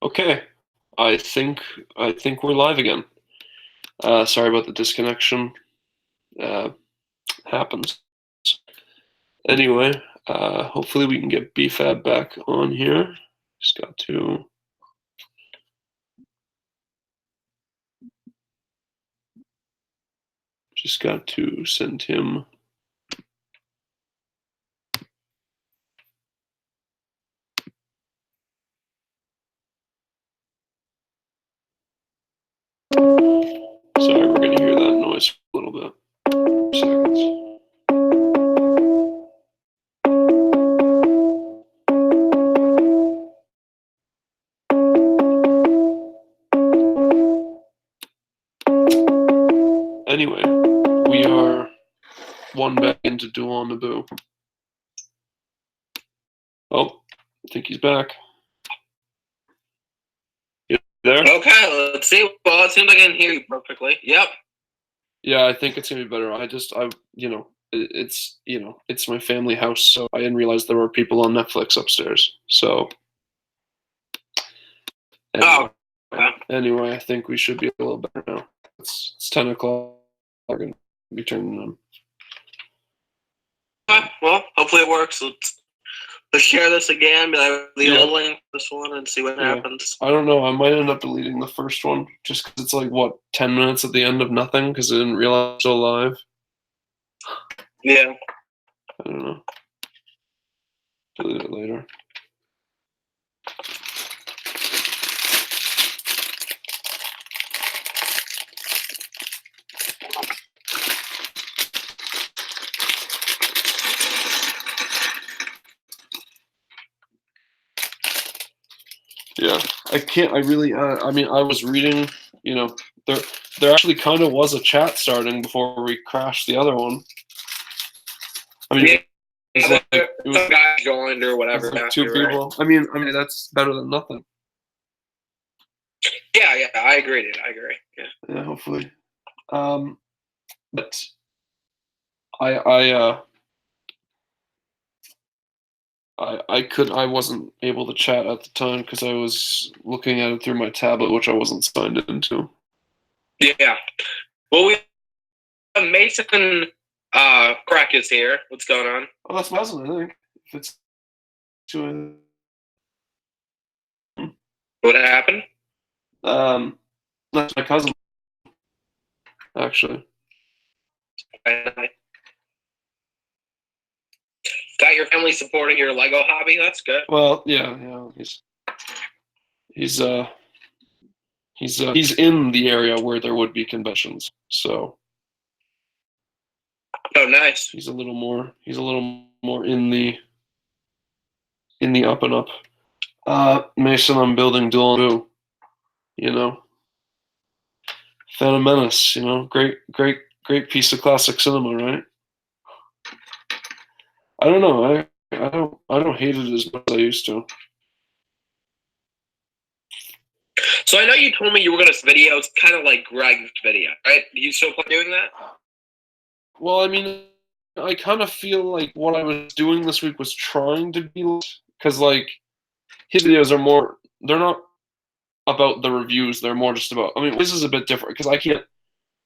Okay, I think we're live again. Sorry about the disconnection. Happens. Anyway, hopefully we can get BFAB back on here. Just got to send him. Sorry, we're gonna hear that noise for a little bit. Seconds. Anyway, we are one back into Dual Naboo. Oh, I think he's back. You there? Okay, let's see. Well, it seems like I can hear you perfectly. Yep. Yeah, I think it's gonna be better. It's my family house, so I didn't realize there were people on Netflix upstairs. So anyway, I think we should be a little better now. It's 10 o'clock. I'm gonna be turning them. Okay, well, hopefully it works. Let's share this again. Be like the old link, this one, and see what happens. I don't know. I might end up deleting the first one just because it's like 10 minutes at the end of nothing because I didn't realize it was still live. Yeah. I don't know. Delete it later. Yeah, I can't. I really. I mean, I was reading. There actually kind of was a chat starting before we crashed the other one. I mean, it was some guy joined or whatever. Like 2 people. Right? I mean, that's better than nothing. Yeah, I agree. Yeah, hopefully. But I wasn't able to chat at the time because I was looking at it through my tablet, which I wasn't signed into. Yeah. Well, we have Mason Crack is here. What's going on? Oh, that's my husband, I think. If it's what happened? That's my cousin, actually. Got your family supporting your Lego hobby? That's good. Well, yeah. He's in the area where there would be conventions, so. Oh, nice. He's a little more in the up and up. Mason, I'm building Dual Naboo. Phantom Menace. Great piece of classic cinema, right? I don't know. I don't hate it as much as I used to. So I know you told me you were going to videos kind of like Greg's video, right? Do you still plan doing that? Well, I mean, I kind of feel like what I was doing this week was trying to be, because like his videos are more. They're not about the reviews. They're more just about. I mean, this is a bit different because I can't.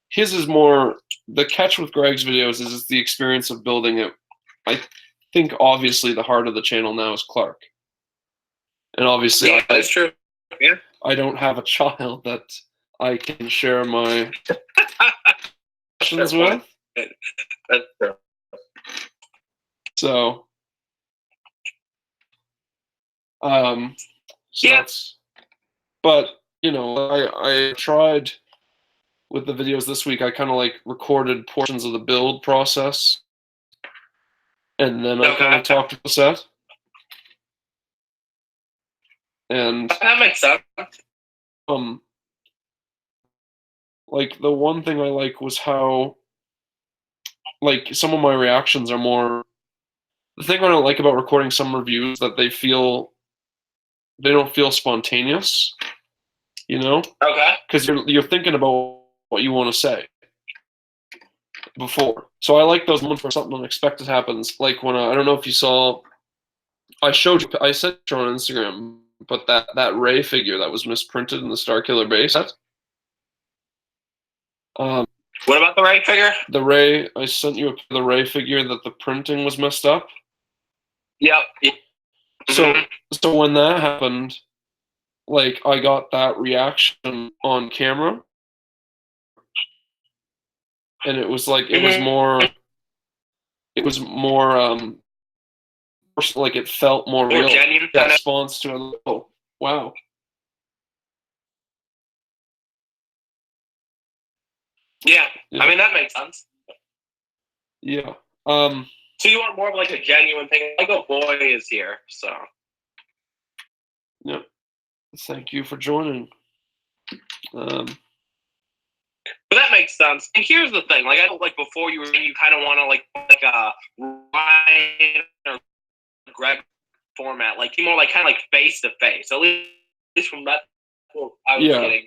His is more. The catch with Greg's videos is it's the experience of building it. I think obviously the heart of the channel now is Clark, and obviously that's true. Yeah. I don't have a child that I can share my passions with. That's true. So, but I tried with the videos this week. I kind of like recorded portions of the build process, and then I kind of talked to the set. And that makes sense. Like the one thing I like was how, like, some of my reactions are more. The thing I don't like about recording some reviews that they don't feel spontaneous. Okay. Because you're thinking about what you want to say before. So I like those moments where something unexpected happens. Like when I don't know if you saw. I sent you on Instagram, but that Ray figure that was misprinted in the Starkiller base set. What about the Ray figure? The Ray, I sent you the Ray figure that the printing was messed up. Yep. So when that happened, like I got that reaction on camera, and it was like it was more like it felt more real. Genuine. Yeah, response to it. Oh, wow. Yeah. I mean that makes sense. Yeah. So you want more of like a genuine thing? Like a boy is here, so. Yeah. Thank you for joining. But that makes sense. And here's the thing: like I don't like before you were in, you kind of want to like a Ryan or Greg format, like more like kind of like face to face. At least from that, I was getting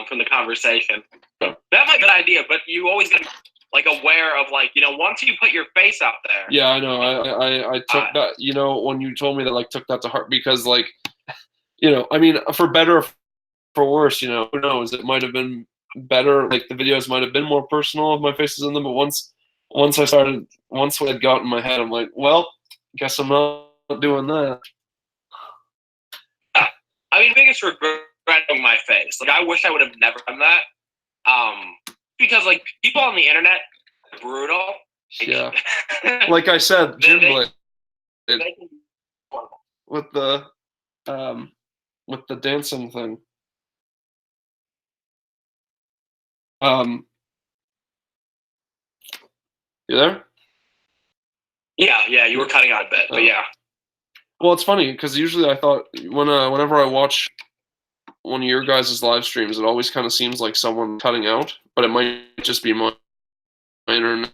from the conversation. That might be a good idea, but you always got to be like aware of like once you put your face out there. Yeah, I know. I took that. When you told me that, like took that to heart because like I mean, for better or for worse, who knows? It might have been better. Like the videos might have been more personal if my face is in them. But once I had got in my head, I'm like, well, guess I'm not doing that. I mean, biggest regret of my face. Like, I wish I would have never done that. Because like people on the internet, are brutal. Yeah. Like I said, Jim Blade with the dancing thing. You there? Yeah, you were cutting out a bit, but yeah. Well, it's funny because usually I thought whenever I watch one of your guys' live streams, it always kind of seems like someone cutting out, but it might just be my internet.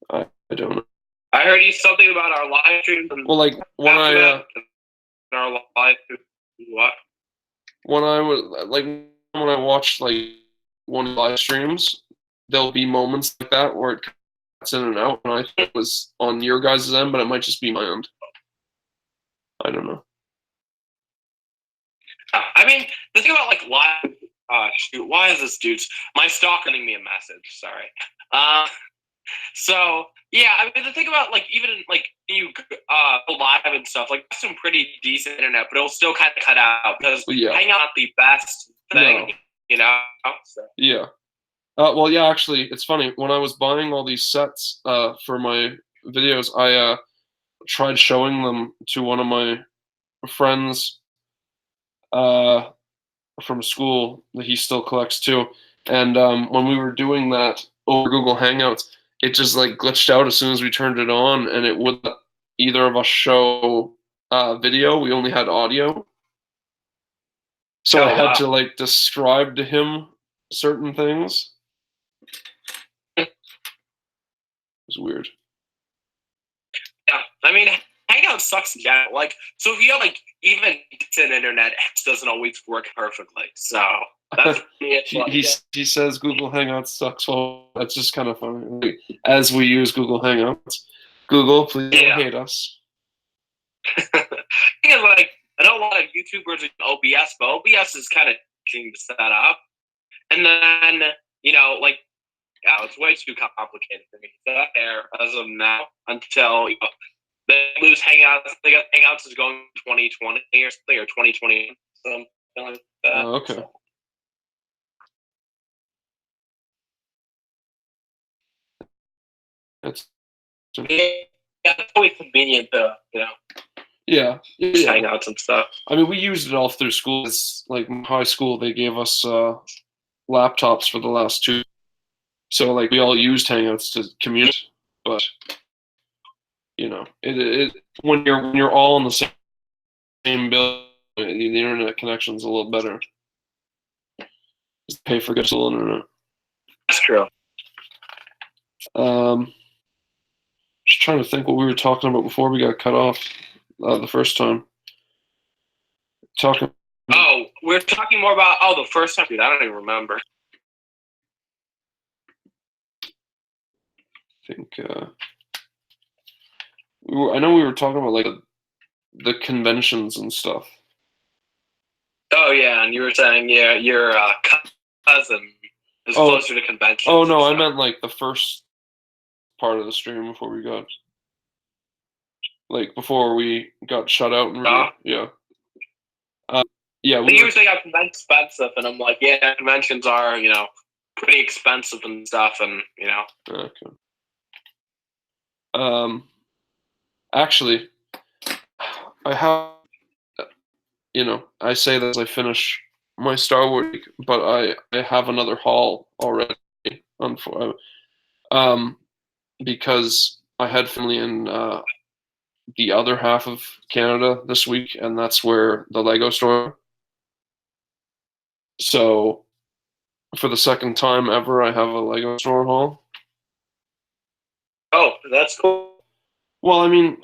I don't know. I heard you something about our live streams. Well, like when our live what? When I watch like one of the live streams, there'll be moments like that where it cuts in and out, and I think it was on your guys' end, but it might just be my end. I don't know. I mean, the thing about like live, shoot, why is this dude's my stalker sending me a message? Sorry. So yeah, I mean the thing about like even like you live and stuff, like that's some pretty decent internet, but it'll still kind of cut out because Hangout not the best thing, So. Yeah. Well, yeah, actually, it's funny. When I was buying all these sets for my videos, I tried showing them to one of my friends from school that he still collects too. And when we were doing that over Google Hangouts, it just like glitched out as soon as we turned it on, and it wouldn't let either of us show video. We only had audio. So I had to like describe to him certain things. It was weird. Yeah, I mean, Hangout sucks again. Like, so if you have like even decent internet, it doesn't always work perfectly. So that's he says Google Hangouts sucks. Well, that's just kind of funny. As we use Google Hangouts, Google, please don't hate us. Because like I know a lot of YouTubers use OBS, but OBS is kind of easy to set up, and then like it's way too complicated for me. So that's there as of now until they lose Hangouts. They got Hangouts is going 2020 or something, or 2020, something like that. Oh, okay. So. It's it's always convenient to Yeah. Hangouts and stuff. I mean, we used it all through school. It's like in high school, they gave us laptops for the last 2. So like we all used Hangouts to communicate, but it when you're all on the same bill, the internet connection's a little better. Just pay for good internet. That's true. Just trying to think what we were talking about before we got cut off the first time. We're talking more about the first time, dude. I don't even remember. I think I know we were talking about like the conventions and stuff. Oh yeah, and you were saying your cousin is closer to conventions. Oh no, I meant like the first part of the stream before we got shut out and yeah. Yeah, you were saying how conventions expensive, and I'm like, yeah, conventions are pretty expensive and stuff, and Okay. Actually, I have, I say that as I finish my Star Wars week, but I have another haul already. Because I had family in the other half of Canada this week, and that's where the Lego store. So, for the second time ever, I have a Lego store haul. Oh, that's cool. Well, I mean,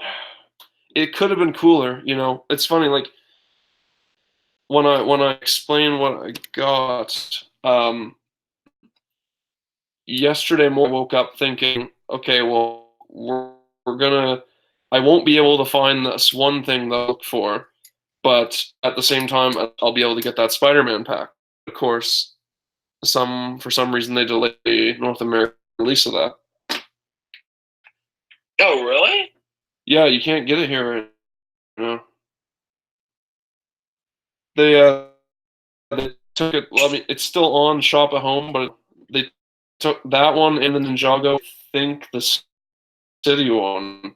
it could have been cooler, It's funny, like when I explain what I got, yesterday morning I woke up thinking, okay, well, I won't be able to find this one thing that I look for, but at the same time, I'll be able to get that Spider-Man pack. Of course, for some reason they delayed the North American release of that. Oh, really? Yeah, you can't get it here right now. They took it. Well, I mean, it's still on Shop at Home, but they took that one and the Ninjago. I think the City one.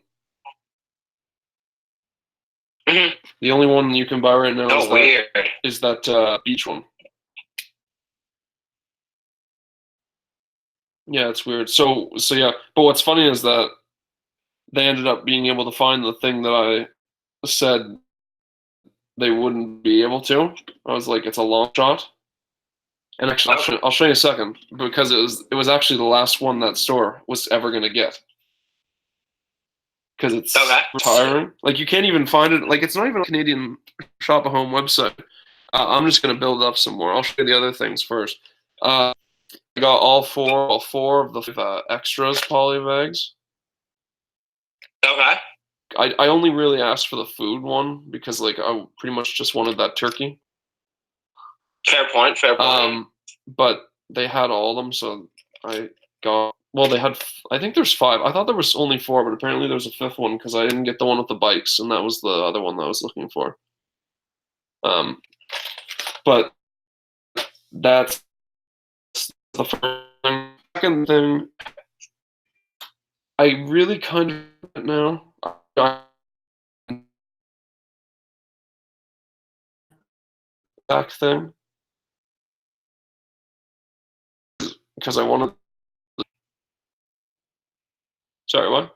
Mm-hmm. The only one you can buy right now is that beach one. Yeah, it's weird. So yeah. But what's funny is that they ended up being able to find the thing that I said they wouldn't be able to. I was like, it's a long shot. And actually, I'll show you a second, because it was actually the last one that store was ever going to get. Because it's retiring. Like, you can't even find it. Like, it's not even a Canadian Shop at Home website. I'm just going to build up some more. I'll show you the other things first. I got all four of the extras poly bags. Okay. I only really asked for the food one because, like, I pretty much just wanted that turkey. Fair point. But they had all of them, so I got. Well, they had. I think there's 5. I thought there was only 4, but apparently there's a 5th one because I didn't get the one with the bikes, and that was the other one that I was looking for. But that's the first thing. Second thing, I really kind of now. Back thing because I wanted. Sorry, what?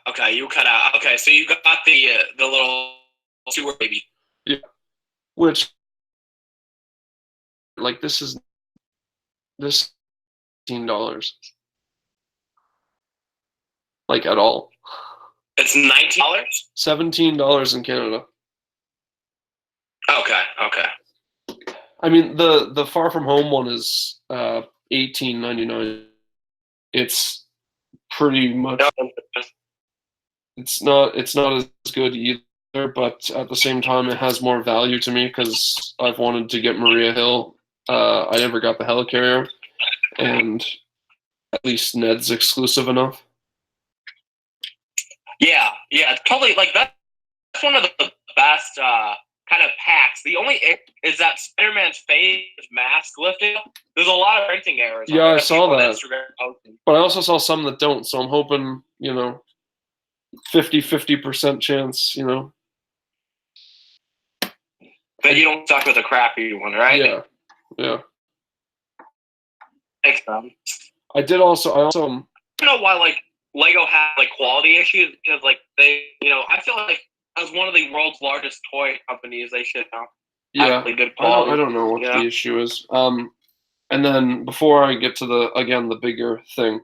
Okay, you cut out. Okay, so you got the little sewer baby. Yeah, which like this $19, like at all. It's $19. $17 in Canada. Okay. I mean, the Far From Home one is $18.99. It's pretty much. It's not as good either, but at the same time, it has more value to me because I've wanted to get Maria Hill. I never got the helicarrier, and at least Ned's exclusive enough. Yeah, it's probably like that's one of the best kind of packs. The only is that Spider-Man's face mask lifted. There's a lot of printing errors. Yeah, I saw that, but I also saw some that don't. So I'm hoping, 50% chance, that you don't stuck with a crappy one, right? Yeah. Makes sense. I also. I don't know why like Lego had like quality issues because like they, I feel like as one of the world's largest toy companies, they should have really good quality. I don't know what the issue is. And then before I get to the bigger thing,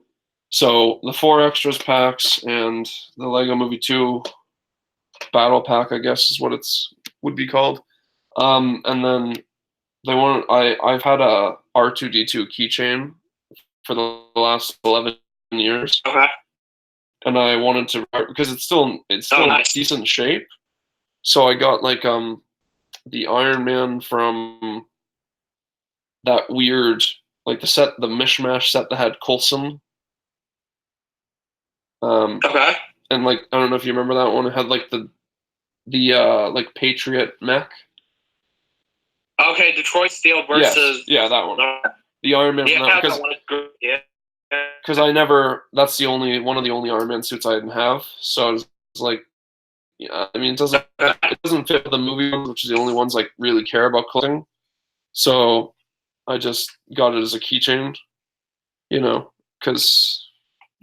so the 4 extras packs and the Lego Movie 2 battle pack, I guess is what would be called. And then I've had a R2D2 keychain for the last 11 years. Okay. and I wanted to, because it's still nice. in decent shape. So I got like the Iron Man from that weird, like the mishmash set that had Coulson. Okay. And like I don't know if you remember that one. It had like the like Patriot mech. Okay, Detroit Steel versus. Yeah, that one. The Iron Man. Yeah, because yeah. I never. That's the only one of the only Iron Man suits I didn't have. So I was like, yeah. I mean, it doesn't fit the movie ones, which is the only ones I really care about collecting. So I just got it as a keychain, you know, because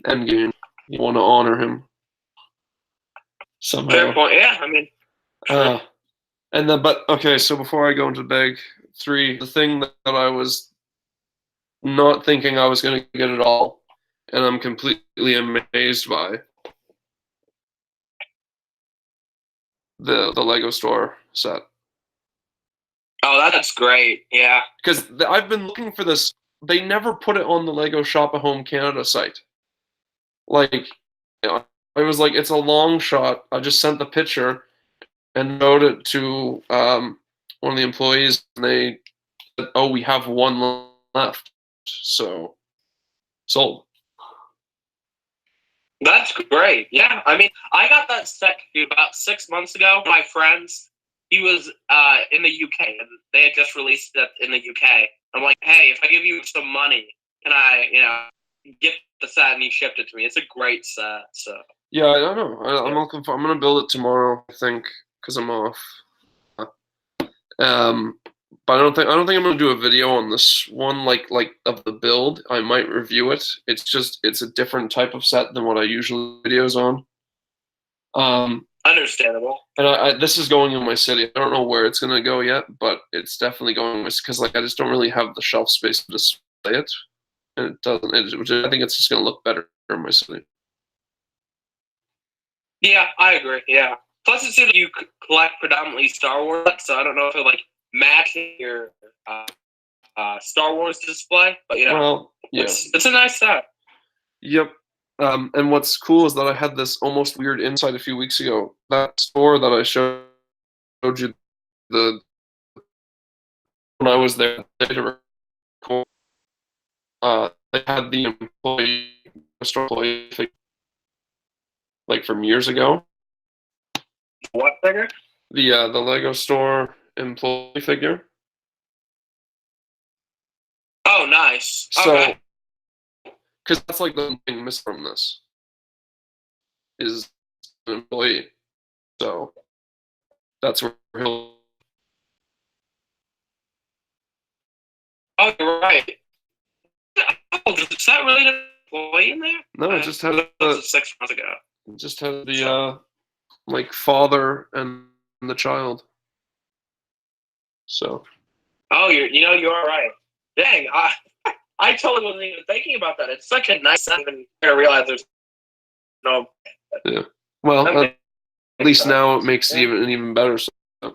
Endgame, you want to honor him somehow. Fair point. Yeah, I mean. And then, but okay. So before I go into bag 3, the thing that I was not thinking I was going to get at all, and I'm completely amazed by the Lego Store set. Oh, that's great. Yeah. Because I've been looking for this. They never put it on the Lego Shop at Home Canada site. Like, you know, I was like, it's a long shot. I just sent the picture and showed it to one of the employees, and they said, "Oh, we have one left." So, sold. That's great. Yeah, I mean, I got that set about 6 months ago. My friends, he was in the UK, and they had just released it in the UK. I'm like, hey, if I give you some money, can I, get the set? And he shipped it to me. It's a great set. So yeah, I don't know. I'm looking for. I'm gonna build it tomorrow, I think, because I'm off. But I don't think I'm gonna do a video on this one, like of the build. I might review it. It's a different type of set than what I usually videos on. Understandable. And this is going in my city. I don't know where it's gonna go yet, but it's definitely going because like I just don't really have the shelf space to display it, and it doesn't. I think it's just gonna look better in my city. Yeah, I agree. Yeah. Plus, it's that you collect predominantly Star Wars, so I don't know if it matches your Star Wars display, but well, yeah, it's a nice set. Yep. And what's cool is that I had this almost weird insight a few weeks ago. That store that I showed you when I was there, they had the store employee figure, like from years ago. What figure? The Lego store employee figure. Oh, nice. So, okay. Because that's like the thing missing from this is an employee. So that's where he'll. Oh, you're right. Oh, is that really an employee in there? No, it just had 6 months ago. Just had the like father and the child. So. Oh, you're right. Dang, I totally wasn't even thinking about that. It's such a nice set. Even I realize there's no. Yeah. Well, at least now it makes it even better.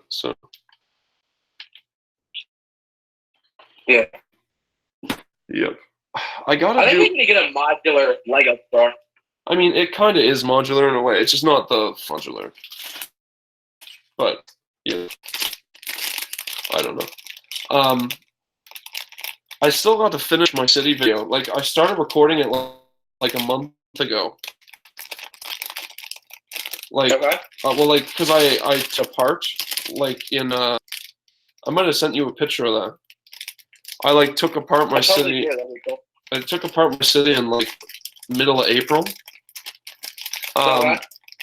So. Yeah. Yep. I think we need to get a modular Lego store. I mean, it kind of is modular in a way. It's just not the modular. But yeah, I don't know. I still got to finish my city video. Like I started recording it like a month ago. Like, okay. Like because I took apart like in I might have sent you a picture of that. I like took apart my city. Cool. I took apart my city in like middle of April.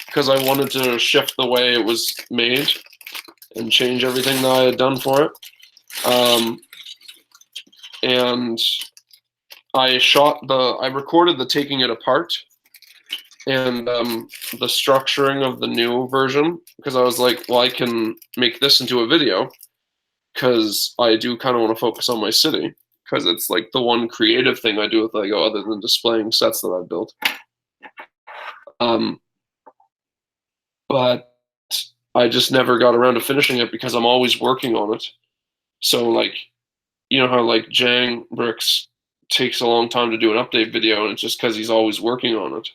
Because I wanted to shift the way it was made and change everything that I had done for it. And I recorded the taking it apart and the structuring of the new version because I was like, well, I can make this into a video because I do kind of want to focus on my city because it's like the one creative thing I do with Lego other than displaying sets that I've built. But I just never got around to finishing it because I'm always working on it. So like, you know how like Jang Bricks takes a long time to do an update video, and it's just because he's always working on it.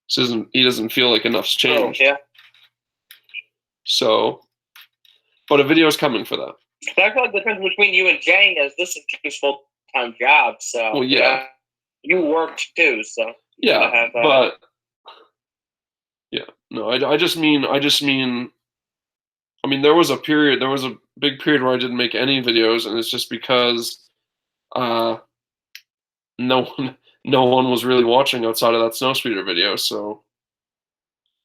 He doesn't feel like enough's changed. Oh, yeah. So, but a video is coming for that. I feel like the difference between you and Jay is this is Jay's full-time job, so Well, yeah, you work too, so yeah, but yeah, no, I just mean, I mean, there was a big period where I didn't make any videos, and it's just because no one was really watching outside of that snowspeeder video, so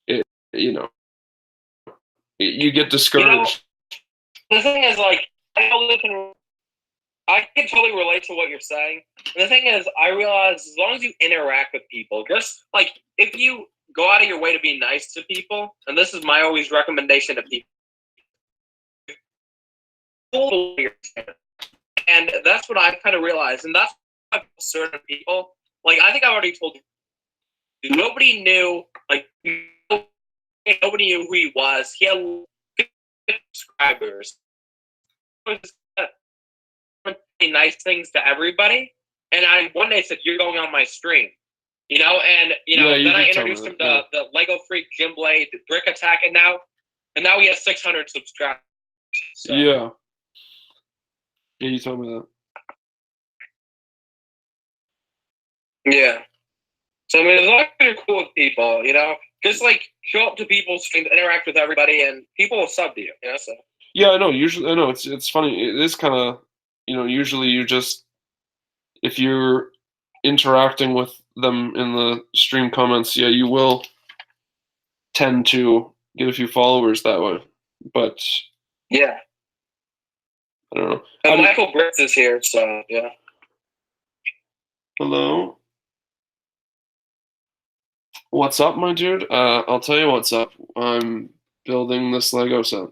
it, you know, you get discouraged. The thing is, like, I can totally relate to what you're saying. And the thing is, I realize as long as you interact with people, just like if you go out of your way to be nice to people, and this is my always recommendation to people, and that's what I've kind of realized, and that's why certain people, like I think I already told you, nobody knew, like nobody knew who he was. He had subscribers. Nice things to everybody, and I one day said, "You're going on my stream," and then I introduced him to the Lego Freak, Jim Blade, Brick Attack, and now he has 600 subscribers. So. Yeah, you told me that. Yeah. So I mean, as long as you're cool with people, just like show up to people's streams, interact with everybody, and people will sub to you. So. Yeah, I know. Usually, I know it's funny. It is kind of, usually you just, if you're interacting with them in the stream comments, yeah, you will tend to get a few followers that way. But yeah, I don't know. And Michael Brits is here, so yeah. Hello. What's up, my dude? I'll tell you what's up. I'm building this Lego set.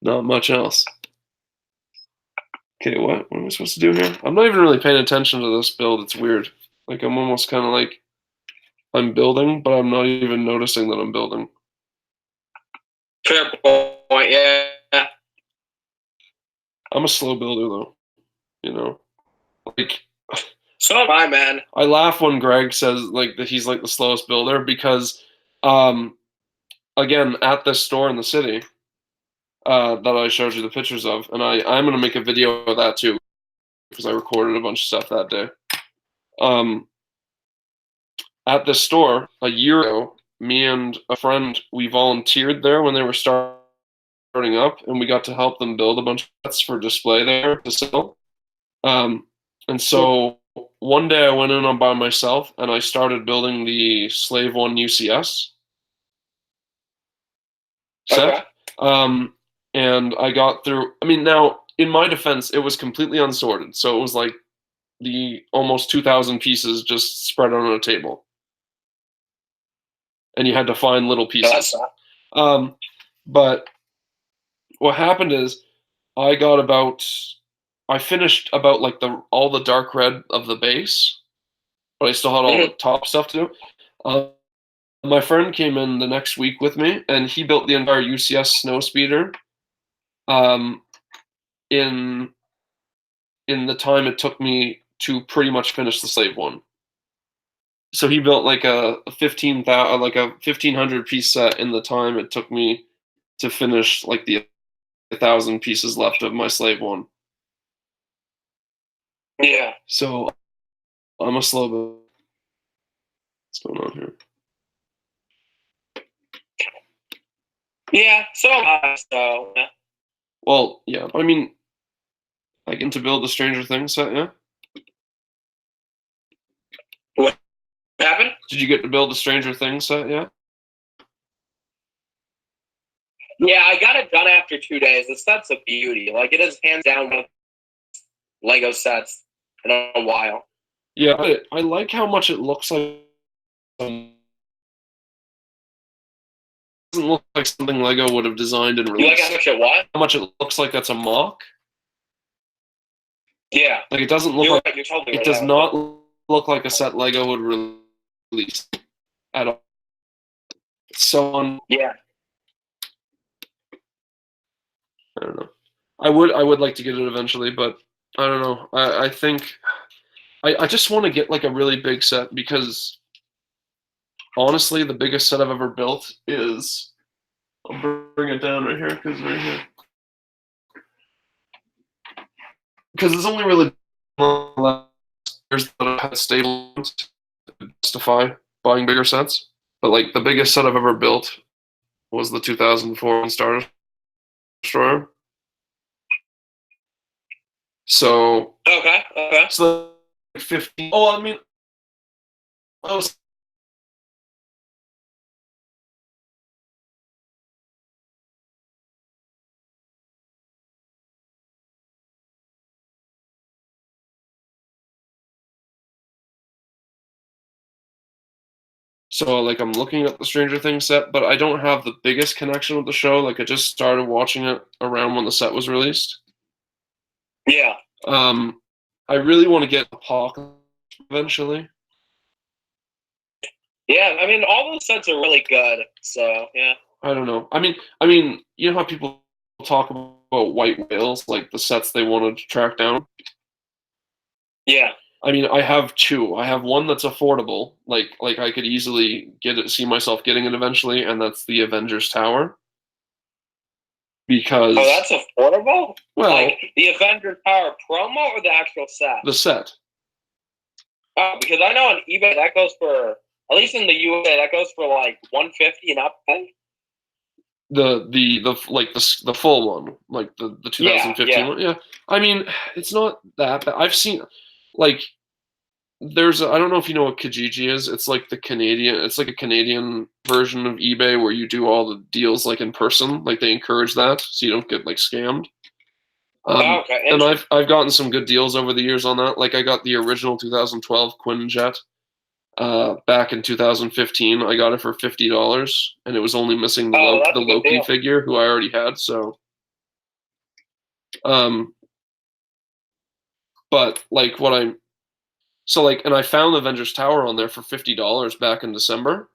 Not much else. Okay, what am I supposed to do here? I'm not even really paying attention to this build. It's weird. Like, I'm almost kind of like, I'm building, but I'm not even noticing that I'm building. Fair point, yeah. I'm a slow builder, though. Like, so am I, man. I laugh when Greg says, like, that he's, like, the slowest builder because, again, at this store in the city, that I showed you the pictures of, and I'm going to make a video of that, too, because I recorded a bunch of stuff that day. At this store, a year ago, me and a friend, we volunteered there when they were starting up, and we got to help them build a bunch of sets for display there to sell. And so one day I went in on by myself, and I started building the Slave 1 UCS set. Okay. And I got through. I mean, now, in my defense, it was completely unsorted, so it was like the almost 2,000 pieces just spread on a table. And you had to find little pieces. But what happened is I finished about like all the dark red of the base, but I still had all the top stuff to do. My friend came in the next week with me, and he built the entire UCS snowspeeder in the time it took me to pretty much finish the Slave 1. So he built like a 1,500 piece set in the time it took me to finish like the 1,000 pieces left of my Slave 1. Yeah. So I'm a slow builder. What's going on here? Yeah, so yeah. Well, yeah. I mean, I get to build the Stranger Things set, yeah? What happened? Did you get to build the Stranger Things set, yeah? Yeah, I got it done after 2 days. The set's a beauty. Like, it is hands down one of the Lego sets in a while. Yeah, I like how much it looks like. It doesn't look like something Lego would have designed and released. You like how much it what? How much it looks like that's a mock? Yeah. Like, it doesn't look like... You're totally it does not look like a set Lego would release at all. So, yeah. I don't know. I would like to get it eventually, but I don't know. I think I just want to get like a really big set because honestly, the biggest set I've ever built is. I'll bring it down right here because right here. Because it's only really years that I've had stable to justify buying bigger sets. But like the biggest set I've ever built was the 2004 Star Destroyer. So Okay. So 15. Oh, I mean, I was. So like I'm looking at the Stranger Things set, but I don't have the biggest connection with the show. Like I just started watching it around when the set was released. Yeah. I really want to get Apocalypse eventually. Yeah, I mean, all those sets are really good. So yeah. I don't know. I mean, you know how people talk about white whales, like the sets they wanted to track down. Yeah. I mean, I have two. I have one that's affordable, like I could easily get it, see myself getting it eventually, and that's the Avengers Tower. Because oh, that's affordable. Well, like the Avengers Tower promo or the actual set. The set. Oh, because I know on eBay that goes for, at least in the USA, that goes for like $150 and up. The full one, like the 2015 one. Yeah, I mean, it's not that bad. I've seen like there's I don't know if you know what Kijiji is. It's like the Canadian. It's like a Canadian version of eBay where you do all the deals like in person. Like they encourage that so you don't get like scammed. Okay. And I've gotten some good deals over the years on that. Like I got the original 2012 Quinjet. Back in 2015, I got it for $50, and it was only missing the Loki figure, who I already had. So, but like and I found Avengers Tower on there for $50 back in December,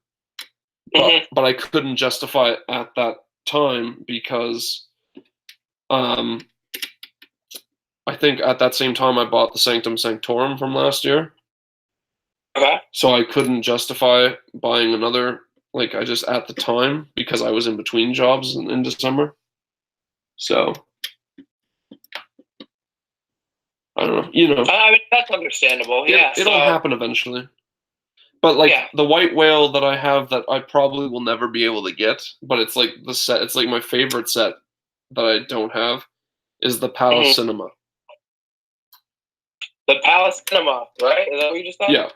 but I couldn't justify it at that time because, I think at that same time I bought the Sanctum Sanctorum from last year. Okay. So I couldn't justify buying another, like I just at the time, because I was in between jobs in December. So I don't know, I mean, that's understandable. It'll happen eventually. But like the white whale that I have that I probably will never be able to get, but it's like the set. It's like my favorite set that I don't have is the Palace Cinema. The Palace Cinema, right? Is that what you just said? Yeah.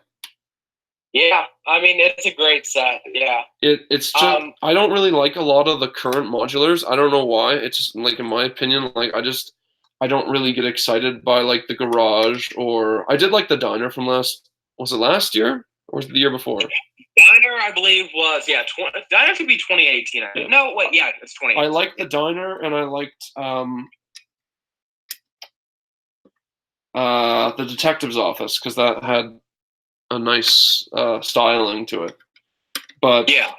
Yeah, I mean it's a great set. Yeah. It's just I don't really like a lot of the current modulars. I don't know why. It's just like in my opinion, like I don't really get excited by like the garage, or I did like the diner from was it last year or was it the year before? Diner, I believe, was diner could be 2018. Yeah. No, wait, yeah, it's 2018. I liked the diner, and I liked the detective's office because that had a nice styling to it. But yeah,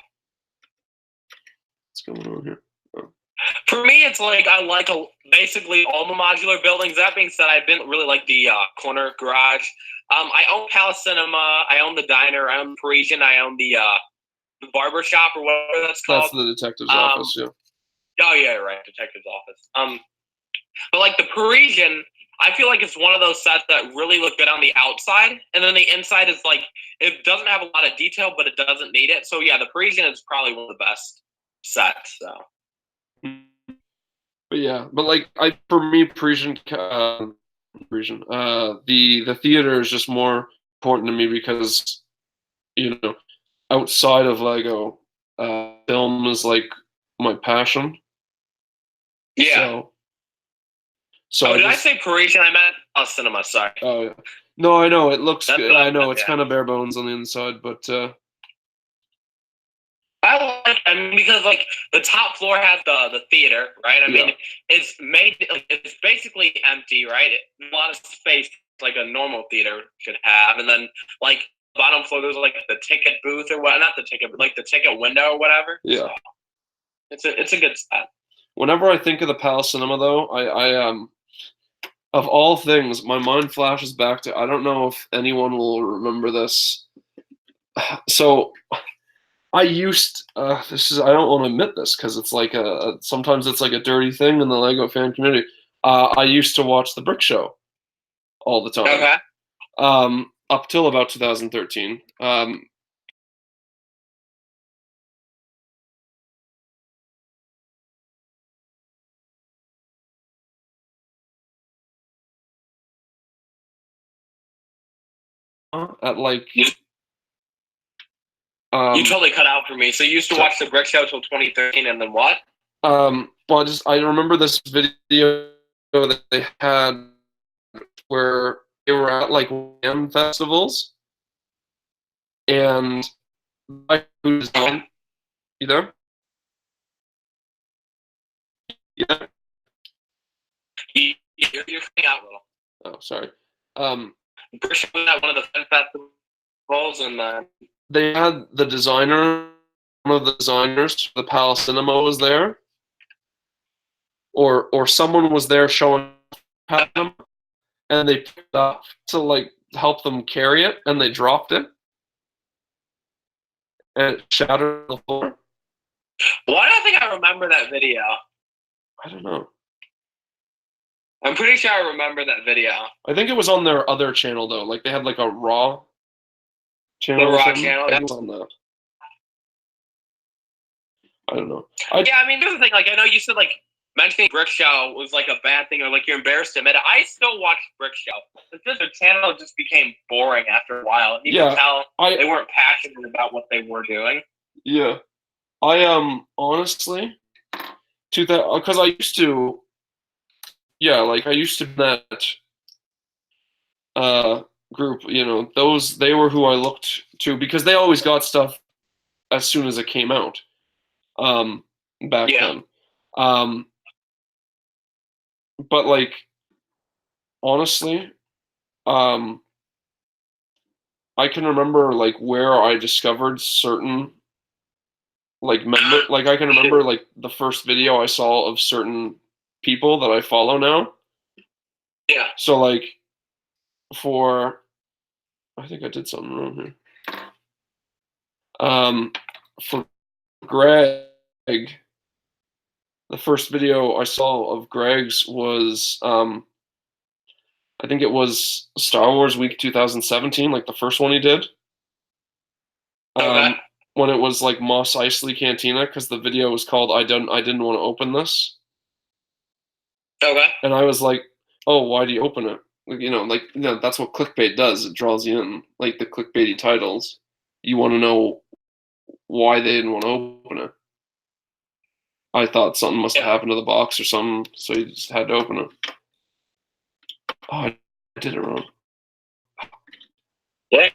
what's going on here? For me, it's like I like basically all the modular buildings. That being said, I didn't really like the corner garage. I own Palace Cinema. I own the diner. I own the Parisian. I own the barber shop or whatever that's called. That's the detective's office, yeah. Oh yeah, right, detective's office. But like the Parisian, I feel like it's one of those sets that really look good on the outside, and then the inside is like it doesn't have a lot of detail, but it doesn't need it. So yeah, the Parisian is probably one of the best sets. So. But yeah, but like for me, Parisian, the theater is just more important to me because, outside of Lego, film is like my passion. Yeah. So did I say Parisian? I meant cinema. Sorry. Oh yeah. No, I know it looks good. I know it's kind of bare bones on the inside, but. I mean, because like the top floor has the theater, right? I mean, it's basically empty, right? A lot of space like a normal theater should have, and then like bottom floor there's like the ticket booth or what? Not the ticket, but like the ticket window or whatever. Yeah, so it's a good set. Whenever I think of the Palace Cinema, though, of all things, my mind flashes back to, I don't know if anyone will remember this. So I used I don't want to admit this because it's like sometimes it's like a dirty thing in the Lego fan community. I used to watch the Brick Show all the time. Okay. Up till about 2013. At like You totally cut out for me. So you used to watch the Brick Show till 2013, and then what? Well, I remember this video that they had where they were at like WAM festivals, and who's on? You there? Yeah. You're cutting out a little. Oh, sorry. Brick Show was at one of the fan festivals, and they had the designer, one of the designers for the Palace Cinema was there, or someone was there showing them, and they picked it up to like help them carry it, and they dropped it, and it shattered the floor. Why do I think I remember that video? I don't know. I'm pretty sure I remember that video. I think it was on their other channel though. Like they had like a Raw channel. The Raw channel. I think it was on that. I don't know. Yeah, I mean, there's the thing. Like, I know you said like mentioning Brick Show was like a bad thing, or like you're embarrassed to admit it. I still watch Brick Show. It's just the channel just became boring after a while. You can tell they weren't passionate about what they were doing. Yeah, I honestly, to that because I used to. Yeah, like I used to be in that group, you know, they were who I looked to because they always got stuff as soon as it came out. Back then. But like honestly, I can remember like where I discovered certain like I can remember like the first video I saw of certain people that I follow now. Yeah. So like I think I did something wrong here. For Greg, the first video I saw of Greg's was I think it was Star Wars Week 2017, like the first one he did. Okay. When it was like Mos Eisley Cantina, because the video was called I didn't want to open this. Okay. And I was like, oh, why do you open it? That's what clickbait does. It draws you in, like the clickbaity titles. You want to know why they didn't want to open it. I thought something must have happened to the box or something, so you just had to open it. Oh, I did it wrong. Yeah.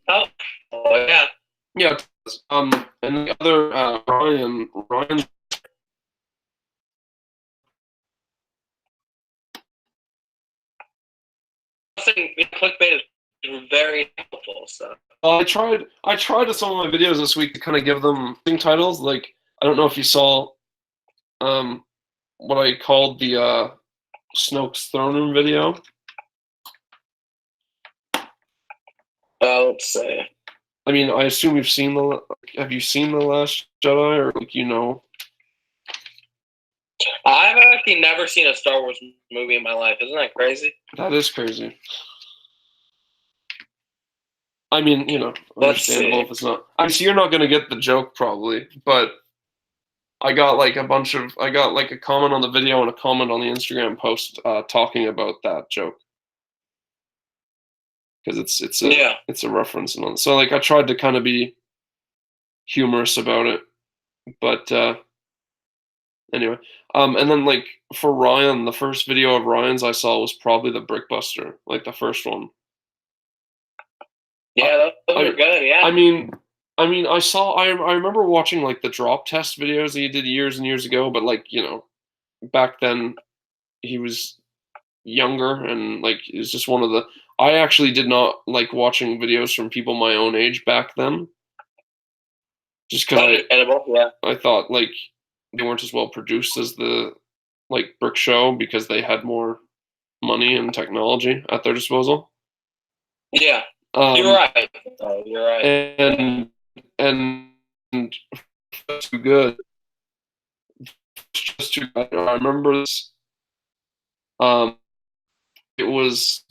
Oh, yeah. Yeah. And the other Ryan. Clickbait is very helpful. So I tried to some of my videos this week to kind of give them titles. Like I don't know if you saw what I called the Snoke's throne room video. Let's see. I mean, I assume you've seen have you seen The Last Jedi, or like you know? I've actually never seen a Star Wars movie in my life. Isn't that crazy? That is crazy. I mean, you know, understandable if it's not. I mean, so you're not going to get the joke probably, but I got like a comment on the video and a comment on the Instagram post talking about that joke. Because it's a reference and all. So like I tried to kind of be humorous about it, but anyway, and then like for Ryan, the first video of Ryan's I saw was probably the Brickbuster, like the first one. Yeah, those were good. Yeah. I mean, I remember watching like the drop test videos that he did years and years ago, but like you know, back then he was younger and like it was just one of the. I actually did not like watching videos from people my own age back then. Just because I thought like they weren't as well produced as the like Brick Show because they had more money and technology at their disposal. Yeah, you're right. You're right. And too good. Just too good. I remember this. It was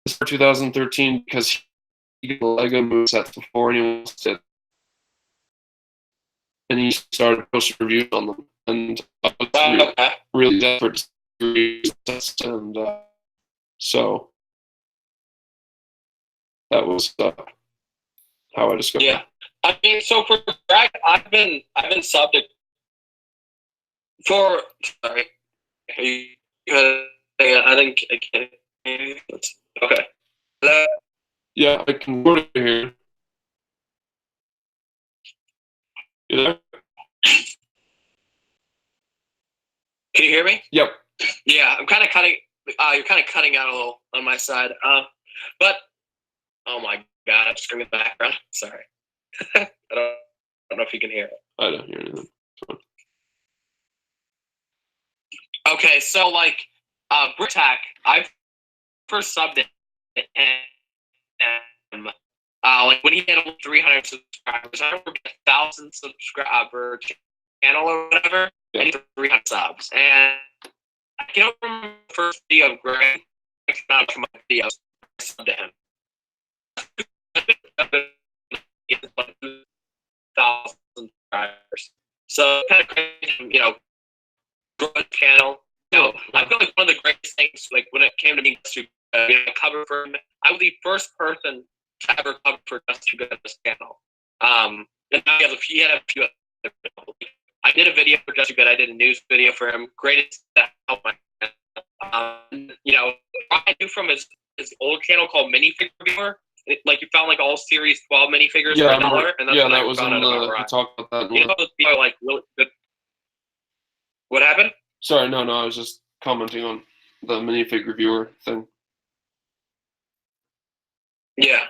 2013 because he got a Lego moveset before anyone else did, and he started posting reviews on them. And I was really desperate to review sets, and so that was how I discovered. Yeah, I mean, so for drag, I've been subject for. Sorry, I think I can. Okay. Hello? Yeah, I can go to here. You there? Can you hear me? Yep. Yeah, I'm kind of cutting. You're kind of cutting out a little on my side. But oh my god, I'm screaming in the background. Sorry. I don't know if you can hear it. I don't hear anything. Okay, so like Britac, I first subbed it and like when he had only 300 subscribers, I remember a 1,000 subscriber channel or whatever, and he had 300 subs. And I can remember the first video of Greg not from my videos, I subbed to him. 1,000 subscribers. So kind of crazy, grow the channel. I feel like one of the greatest things, like when it came to me, cover for him, I was the first person to ever cover for Just Too Good on this channel. And now he had a few other people. I did a video for Just Too Good. I did a news video for him. Greatest that helped my I do from his old channel called Minifigure Reviewer. Like you found like all series 12 minifigures for $1, and that's when that I was found in out about Ryan. we talked about that. You know, those people are like really good. What happened? Sorry, no, I was just commenting on the minifig reviewer thing. Yeah.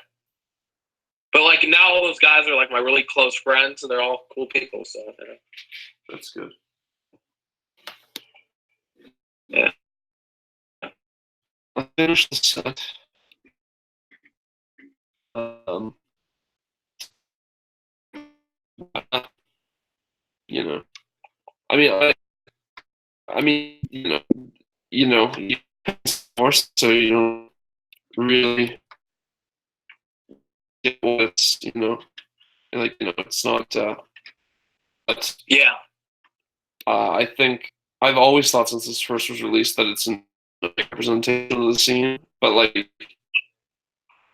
But like now all those guys are like my really close friends and they're all cool people, so that's good. Yeah. I finished the set. I mean, you forced, so you don't really get what it's, it's not. But yeah. I think I've always thought since this first was released that it's a representation of the scene, but like,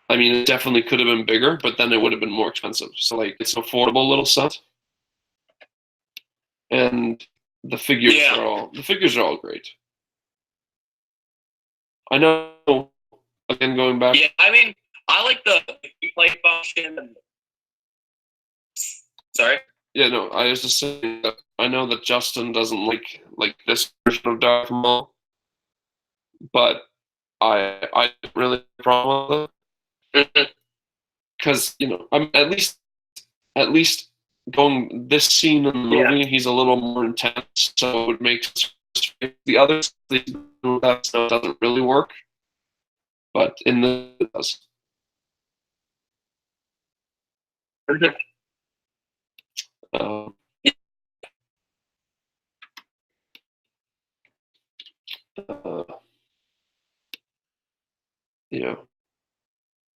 I mean, it definitely could have been bigger, but then it would have been more expensive. So like, it's an affordable little set, and the figures are all great. I know. Again, going back. Yeah, I mean, I like the replay function. Sorry. Yeah, no, I was just saying that I know that Justin doesn't like this version of Darth Maul, but I don't really have a problem with it because I'm at least going this scene in the movie, he's a little more intense, so it makes the others that stuff doesn't really work, but in this it does. Yeah.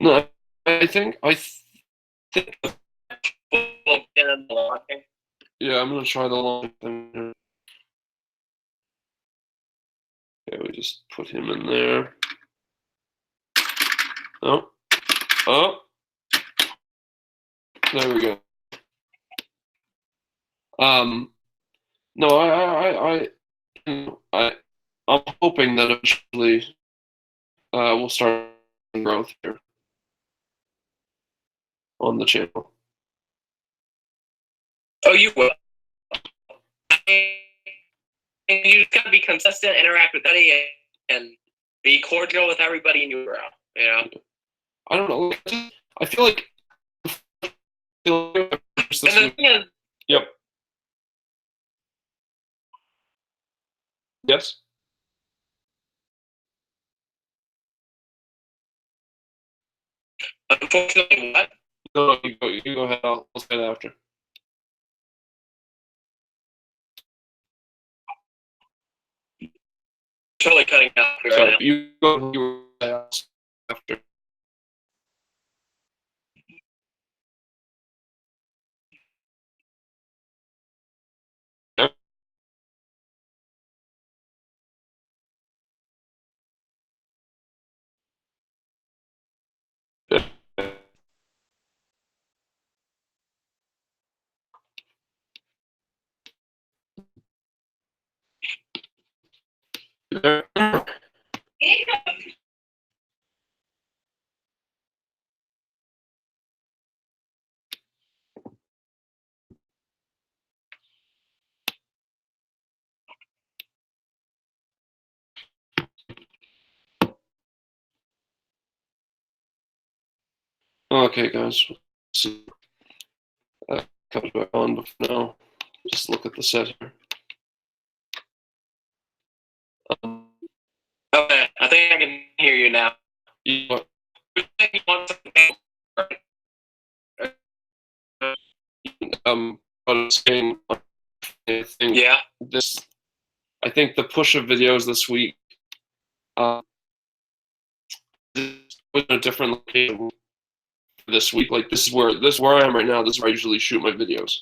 No, I think. Yeah, I'm gonna try the long thing here. Okay, we just put him in there. Oh. There we go. No, I'm hoping that eventually we'll start growth here on the channel. Oh, you will. You just gotta be consistent, interact with Eddie, and be cordial with everybody in your room. I don't know. I feel like. And the thing is, yep. Yes. Unfortunately, what? No, you go ahead. I'll say it after. Totally cutting out right Sorry, now. you go. You after. Okay, guys. See, comes back on, but for now, just look at the set here. Okay, I think I can hear you now. But saying, I think Yeah. this. I think the push of videos this week. Was in a different location this week. Like this is where I am right now. This is where I usually shoot my videos.